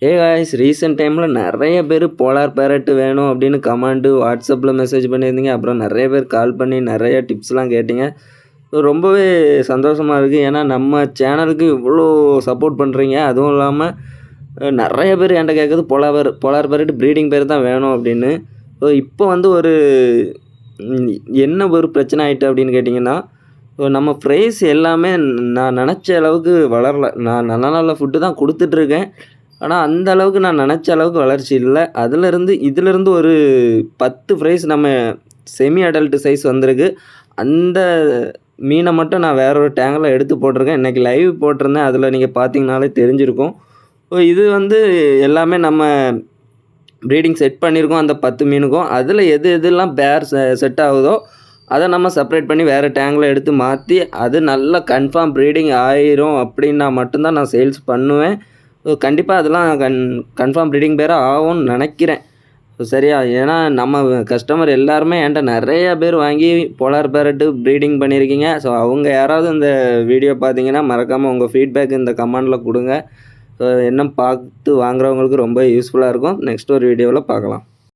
Guys recent டைமில் நிறைய பேர் போலார் பேரட் வேணும் அப்படின்னு கமெண்ட்டு வாட்ஸ்அப்பில் மெசேஜ் பண்ணியிருந்தீங்க. அப்புறம் நிறைய பேர் கால் பண்ணி நிறைய டிப்ஸ்லாம் கேட்டிங்க. ரொம்பவே சந்தோஷமாக இருக்குது. ஏன்னா நம்ம சேனலுக்கு இவ்வளோ சப்போர்ட் பண்ணுறீங்க. அதுவும் இல்லாமல் நிறைய பேர் என்கிட்ட கேட்குறது போலார் பேரட் ப்ரீடிங் பேர் தான் வேணும் அப்படின்னு. ஸோ இப்போ வந்து என்ன ஒரு பிரச்சனை ஆகிட்டு அப்படின்னு கேட்டிங்கன்னா, நம்ம ப்ரைஸ் எல்லாமே நான் நினச்ச அளவுக்கு வளரல. நான் நல்ல நல்ல ஃபுட்டு தான் கொடுத்துட்ருக்கேன். ஆனால் அந்த அளவுக்கு நான் நினச்ச அளவுக்கு வளர்ச்சி இல்லை. இதிலிருந்து ஒரு 10 ஃப்ரைஸ் நம்ம செமி அடல்ட் சைஸ் வந்திருக்கு. அந்த மீனை மட்டும் நான் வேற ஒரு டேங்கில் எடுத்து போட்டிருக்கேன். இன்றைக்கி லைவ் போட்டிருந்தேன். அதில் நீங்கள் பார்த்தீங்கனாலே தெரிஞ்சிருக்கும். இது வந்து எல்லாமே நம்ம ப்ரீடிங் செட் பண்ணியிருக்கோம் அந்த 10 மீனுக்கும். அதில் எதெல்லாம் பேர் செட் ஆகுதோ அதை நம்ம செப்பரேட் பண்ணி வேறு டேங்கில் எடுத்து மாற்றி அது நல்லா கன்ஃபார்ம் ப்ரீடிங் ஆயிரும் அப்படின்னா மட்டும்தான் நான் சேல்ஸ் பண்ணுவேன். கண்டிப்பாக அதெல்லாம் கன்ஃபார்ம் ப்ரீடிங் பேராக ஆகும்னு நினைக்கிறேன். சரியா? ஏன்னா நம்ம கஸ்டமர் எல்லாருமே என்கிட்ட நிறையா பேர் வாங்கி போலார் பேரட்டு ப்ரீடிங் பண்ணியிருக்கீங்க. ஸோ அவங்க யாராவது இந்த வீடியோ பார்த்தீங்கன்னா மறக்காமல் உங்கள் ஃபீட்பேக் இந்த கமெண்டில் கொடுங்க. ஸோ என்ன பார்த்து வாங்குறவங்களுக்கு ரொம்ப யூஸ்ஃபுல்லாக இருக்கும். நெக்ஸ்ட் ஒரு வீடியோவில் பார்க்கலாம்.